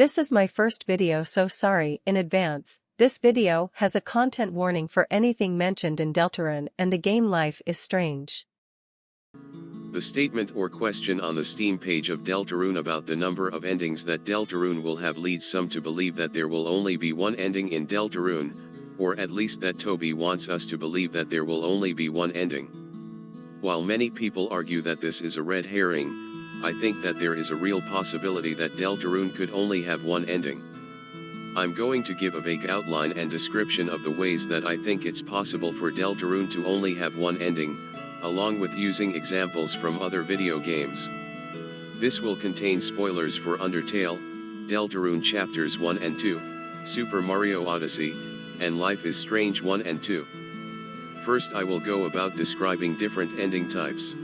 This is my first video, so sorry in advance. This video has a content warning for anything mentioned in Deltarune and the game Life is Strange. The statement or question on the Steam page of Deltarune about the number of endings that Deltarune will have leads some to believe that there will only be one ending in Deltarune, or at least that Toby wants us to believe that there will only be one ending. While many people argue that this is a red herring, I think that there is a real possibility that Deltarune could only have one ending. I'm going to give a vague outline and description of the ways that I think it's possible for Deltarune to only have one ending, along with using examples from other video games. This will contain spoilers for Undertale, Deltarune Chapters 1 and 2, Super Mario Odyssey, and Life is Strange 1 and 2. First, I will go about describing different ending types.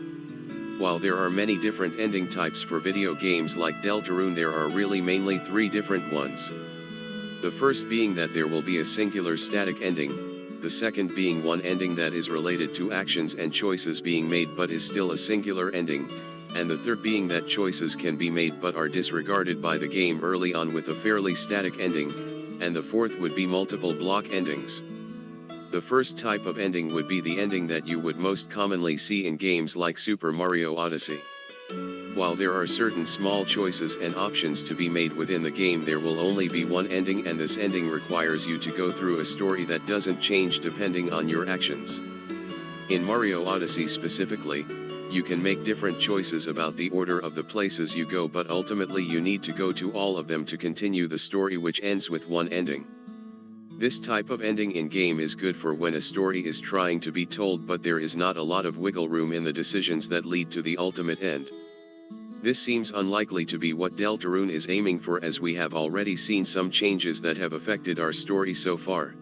While there are many different ending types for video games like Deltarune, there are really mainly three different ones. The first being that there will be a singular static ending, the second being one ending that is related to actions and choices being made but is still a singular ending, and the third being that choices can be made but are disregarded by the game early on with a fairly static ending, and the fourth would be multiple block endings. The first type of ending would be the ending that you would most commonly see in games like Super Mario Odyssey. While there are certain small choices and options to be made within the game, there will only be one ending, and this ending requires you to go through a story that doesn't change depending on your actions. In Mario Odyssey specifically, you can make different choices about the order of the places you go, but ultimately you need to go to all of them to continue the story, which ends with one ending. This type of ending in game is good for when a story is trying to be told but there is not a lot of wiggle room in the decisions that lead to the ultimate end. This seems unlikely to be what Deltarune is aiming for, as we have already seen some changes that have affected our story so far.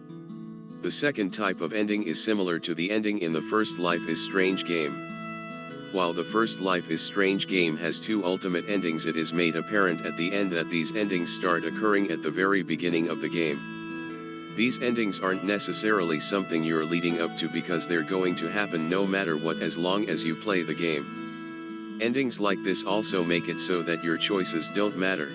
The second type of ending is similar to the ending in the first Life is Strange game. While the first Life is Strange game has two ultimate endings, it is made apparent at the end that these endings start occurring at the very beginning of the game. These endings aren't necessarily something you're leading up to, because they're going to happen no matter what as long as you play the game. Endings like this also make it so that your choices don't matter.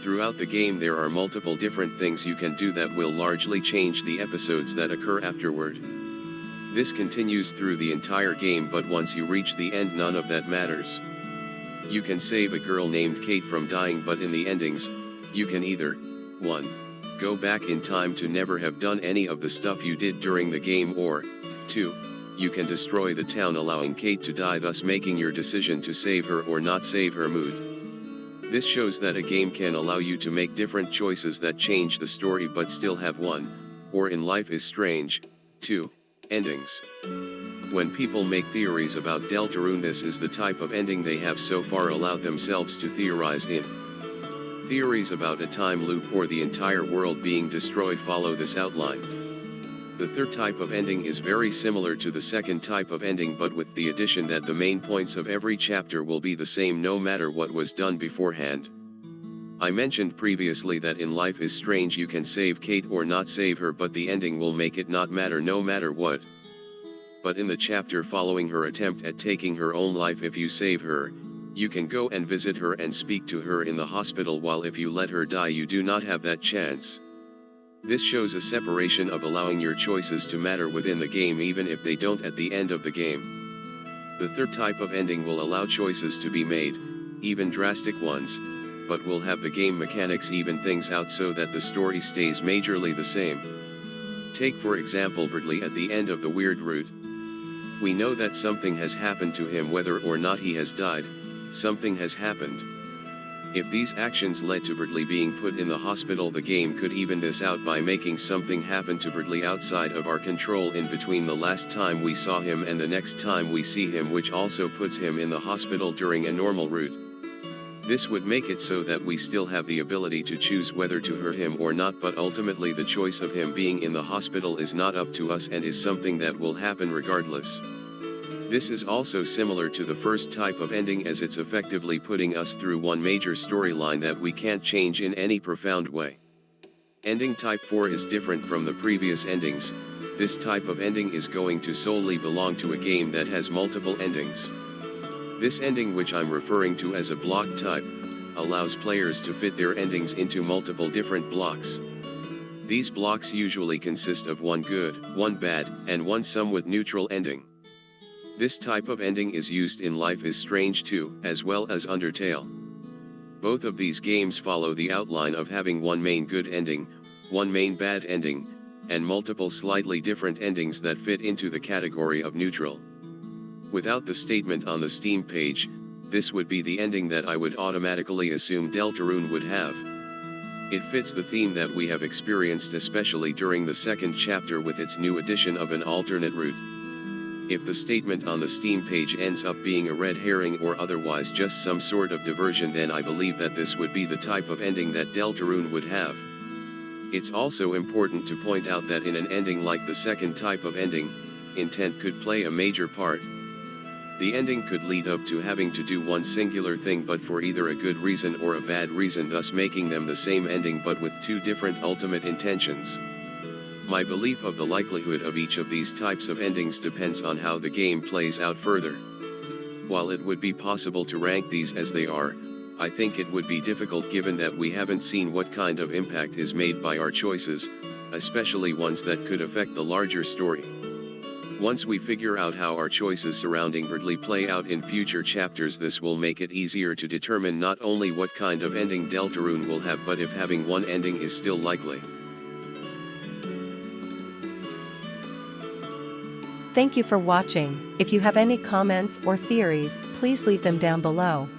Throughout the game there are multiple different things you can do that will largely change the episodes that occur afterward. This continues through the entire game, but once you reach the end none of that matters. You can save a girl named Kate from dying, but in the endings, you can either 1. Go back in time to never have done any of the stuff you did during the game, or 2. You can destroy the town allowing Kate to die, thus making your decision to save her or not save her mood. This shows that a game can allow you to make different choices that change the story but still have one, or in Life is Strange, 2, endings. When people make theories about Deltarune, this is the type of ending they have so far allowed themselves to theorize in. Theories about a time loop or the entire world being destroyed follow this outline. The third type of ending is very similar to the second type of ending, but with the addition that the main points of every chapter will be the same no matter what was done beforehand. I mentioned previously that in Life is Strange you can save Kate or not save her, but the ending will make it not matter no matter what. But in the chapter following her attempt at taking her own life, if you save her, you can go and visit her and speak to her in the hospital, while if you let her die you do not have that chance. This shows a separation of allowing your choices to matter within the game even if they don't at the end of the game. The third type of ending will allow choices to be made, even drastic ones, but will have the game mechanics even things out so that the story stays majorly the same. Take for example Bradley at the end of the Weird Route. We know that something has happened to him, whether or not he has died. Something has happened. If these actions led to Bradley being put in the hospital, the game could even this out by making something happen to Bradley outside of our control in between the last time we saw him and the next time we see him, which also puts him in the hospital during a normal route. This would make it so that we still have the ability to choose whether to hurt him or not, but ultimately the choice of him being in the hospital is not up to us and is something that will happen regardless. This is also similar to the first type of ending, as it's effectively putting us through one major storyline that we can't change in any profound way. Ending type 4 is different from the previous endings. This type of ending is going to solely belong to a game that has multiple endings. This ending, which I'm referring to as a block type, allows players to fit their endings into multiple different blocks. These blocks usually consist of one good, one bad, and one somewhat neutral ending. This type of ending is used in Life is Strange 2, as well as Undertale. Both of these games follow the outline of having one main good ending, one main bad ending, and multiple slightly different endings that fit into the category of neutral. Without the statement on the Steam page, this would be the ending that I would automatically assume Deltarune would have. It fits the theme that we have experienced, especially during the second chapter with its new addition of an alternate route. If the statement on the Steam page ends up being a red herring or otherwise just some sort of diversion, then I believe that this would be the type of ending that Deltarune would have. It's also important to point out that in an ending like the second type of ending, intent could play a major part. The ending could lead up to having to do one singular thing but for either a good reason or a bad reason, thus making them the same ending but with two different ultimate intentions. My belief of the likelihood of each of these types of endings depends on how the game plays out further. While it would be possible to rank these as they are, I think it would be difficult given that we haven't seen what kind of impact is made by our choices, especially ones that could affect the larger story. Once we figure out how our choices surrounding Birdly play out in future chapters, this will make it easier to determine not only what kind of ending Deltarune will have but if having one ending is still likely. Thank you for watching. If you have any comments or theories, please leave them down below.